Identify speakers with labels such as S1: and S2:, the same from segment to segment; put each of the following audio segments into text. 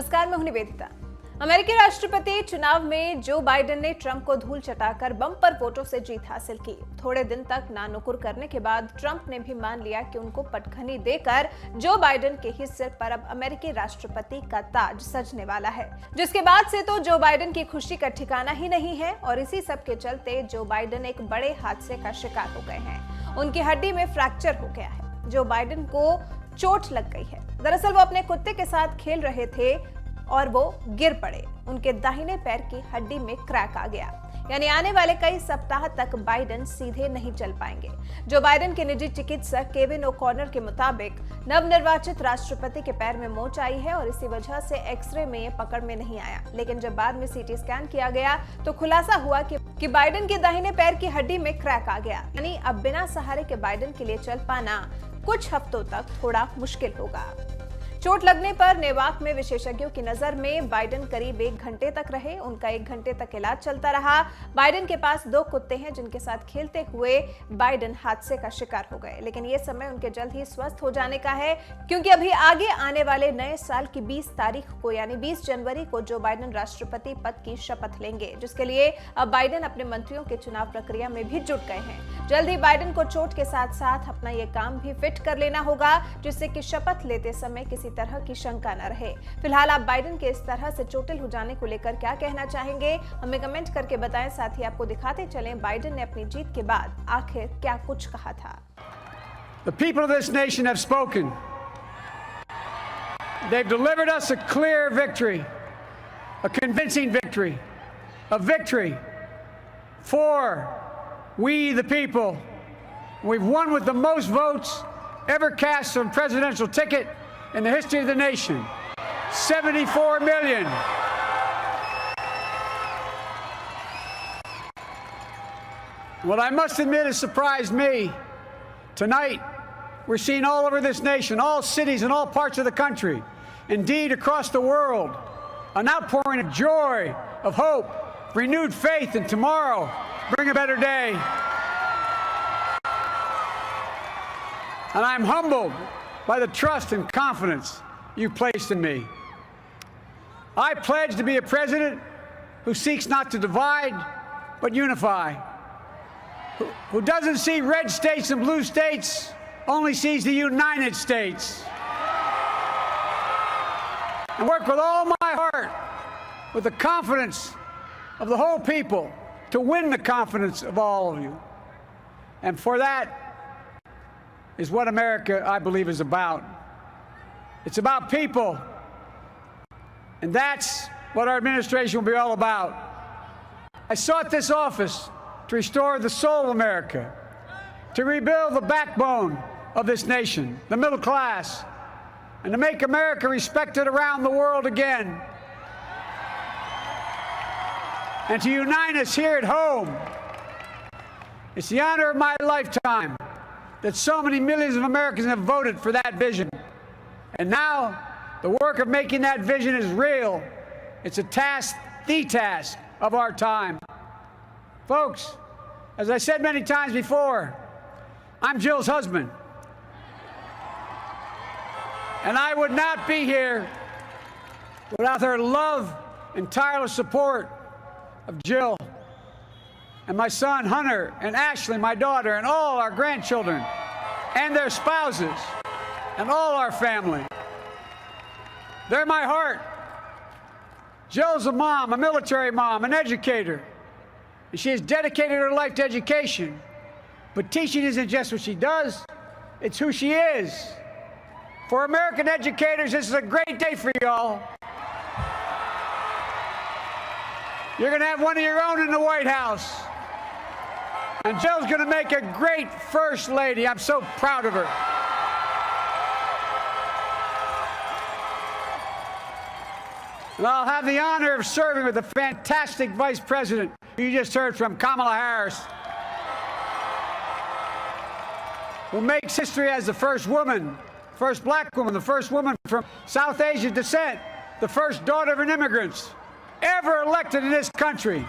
S1: नमस्कार, मैं हूं निवेदिता। अमेरिकी राष्ट्रपति चुनाव में जो बाइडेन ने ट्रंप को धूल चटाकर बम्पर वोटों से जीत हासिल की। थोड़े दिन तक नानुकुर करने के बाद ट्रंप ने भी मान लिया कि उनको पटखनी देकर जो बाइडेन के ही सिर पर अब अमेरिकी राष्ट्रपति का ताज सजने वाला है, जिसके बाद से तो जो बाइडेन की खुशी का ठिकाना ही नहीं है। और इसी सब के चलते जो बाइडेन एक बड़े हादसे का शिकार हो गए हैं। उनकी हड्डी में फ्रैक्चर हो गया है। जो बाइडेन को चोट लग गई है। दरअसल वो अपने कुत्ते के साथ खेल रहे थे और वो गिर पड़े। उनके दाहिने पैर की हड्डी में क्रैक आ गया, यानी आने वाले कई सप्ताह तक बाइडेन सीधे नहीं चल पाएंगे। जो बाइडेन के निजी चिकित्सक केविन ओकॉनर के मुताबिक नवनिर्वाचित राष्ट्रपति के पैर में मोच आई है और इसी वजह से एक्सरे में ये पकड़ में नहीं आया। लेकिन जब बाद में सीटी स्कैन किया गया तो खुलासा हुआ कि बाइडेन के दाहिने पैर की हड्डी में क्रैक आ गया, यानी अब बिना सहारे के बाइडेन के लिए चल पाना कुछ हफ्तों तक थोड़ा मुश्किल होगा। चोट लगने पर नेवाक में विशेषज्ञों की नजर में बाइडेन करीब 1 घंटे तक रहे। उनका 1 घंटे तक इलाज चलता रहा। बाइडेन के पास 2 कुत्ते हैं जिनके साथ खेलते हुए बाइडेन हादसे का शिकार हो गए, लेकिन ये समय उनके जल्द ही स्वस्थ हो जाने का है, क्योंकि अभी आगे आने वाले नए साल की 20 तारीख को यानी 20 जनवरी को जो बाइडेन राष्ट्रपति पद की शपथ लेंगे, जिसके लिए अब बाइडेन अपने मंत्रियों के चुनाव प्रक्रिया में भी जुट गए हैं। जल्द ही बाइडेन को चोट के साथ साथ अपना ये काम भी फिट कर लेना होगा, जिससे कि शपथ लेते समय किसी तरह की शंका न रहे। फिलहाल आप बाइडेन के इस तरह से चोटिल हो जाने को लेकर क्या कहना चाहेंगे, हमें कमेंट करके बताएं। साथ ही आपको दिखाते चलें बाइडेन ने अपनी जीत के बाद आखिर क्या कुछ कहा था।
S2: The people of this nation have spoken. They've delivered us a clear victory, a convincing victory, a victory for we the people. We've won with the most votes ever cast on a presidential ticket in the history of the nation. 74 million. What I must admit has surprised me. Tonight, we're seeing all over this nation, all cities and all parts of the country, indeed across the world, an outpouring of joy, of hope, renewed faith in tomorrow, bring a better day. And I'm humbled by the trust and confidence you placed in me. I pledge to be a president who seeks not to divide, but unify, who doesn't see red states and blue states, only sees the United States. And work with all my heart, with the confidence of the whole people, to win the confidence of all of you. And for that is what America, I believe, is about. It's about people. And that's what our administration will be all about. I sought this office to restore the soul of America, to rebuild the backbone of this nation, the middle class, and to make America respected around the world again, and to unite us here at home. It's the honor of my lifetime that so many millions of Americans have voted for that vision. And now, the work of making that vision is real. It's a task, the task of our time. Folks, as I said many times before, I'm Jill's husband. And I would not be here without her love and tireless support of Jill and my son Hunter and Ashley, my daughter, and all our grandchildren and their spouses and all our family. They're my heart. Jill's a mom, a military mom, an educator. And she has dedicated her life to education. But teaching isn't just what she does, it's who she is. For American educators, this is a great day for y'all. You're going to have one of your own in the White House. And Jill's going to make a great First Lady. I'm so proud of her. And I'll have the honor of serving with the fantastic Vice President who you just heard from, Kamala Harris, who makes history as the first woman, first black woman, the first woman from South Asian descent, the first daughter of an immigrant ever elected in this country.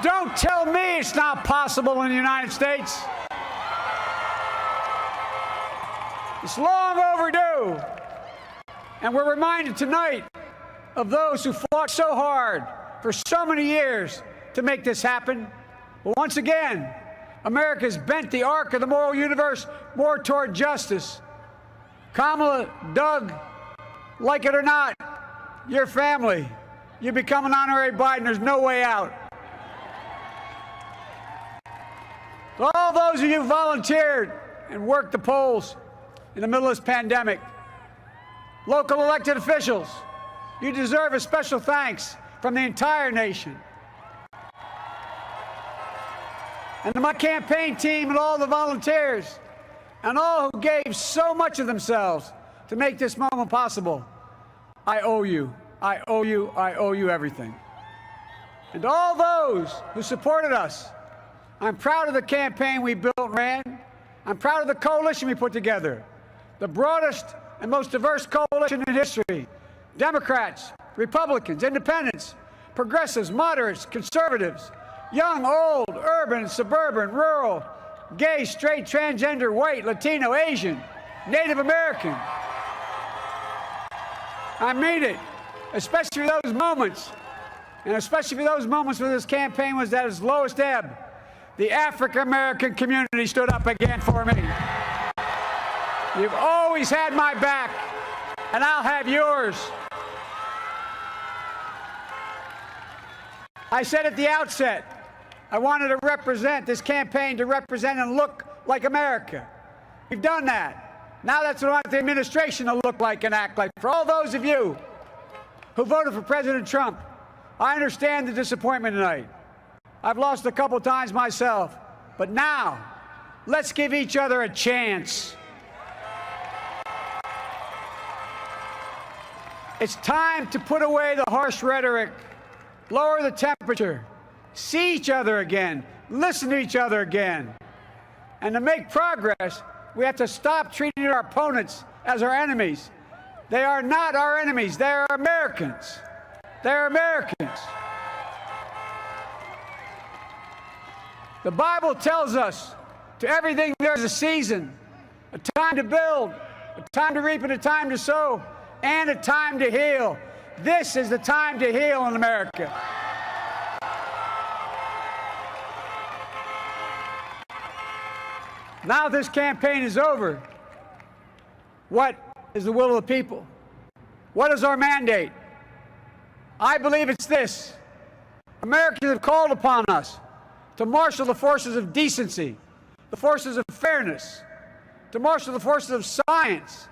S2: Don't tell me it's not possible in the United States. It's long overdue. And we're reminded tonight of those who fought so hard for so many years to make this happen. But once again, America's bent the arc of the moral universe more toward justice. Kamala, Doug, like it or not, your family, you become an honorary Biden. There's no way out. All those of you who volunteered and worked the polls in the middle of this pandemic, local elected officials, you deserve a special thanks from the entire nation. And to my campaign team and all the volunteers and all who gave so much of themselves to make this moment possible, I owe you. I owe you. I owe you everything. And to all those who supported us, I'm proud of the campaign we built and ran. I'm proud of the coalition we put together, the broadest and most diverse coalition in history. Democrats, Republicans, Independents, progressives, moderates, conservatives, young, old, urban, suburban, rural, gay, straight, transgender, white, Latino, Asian, Native American. I mean it, especially for those moments, and especially for those moments when this campaign was at its lowest ebb. The African-American community stood up again for me. You've always had my back, and I'll have yours. I said at the outset, I wanted to represent this campaign, to represent and look like America. We've done that. Now that's what I want the administration to look like and act like. For all those of you who voted for President Trump, I understand the disappointment tonight. I've lost a couple times myself, but now let's give each other a chance. It's time to put away the harsh rhetoric, lower the temperature, see each other again, listen to each other again. And to make progress, we have to stop treating our opponents as our enemies. They are not our enemies. They are Americans. They're Americans. The Bible tells us to everything there's a season, a time to build, a time to reap, and a time to sow, and a time to heal. This is the time to heal in America. Now this campaign is over. What is the will of the people? What is our mandate? I believe it's this. Americans have called upon us to marshal the forces of decency, the forces of fairness, to marshal the forces of science,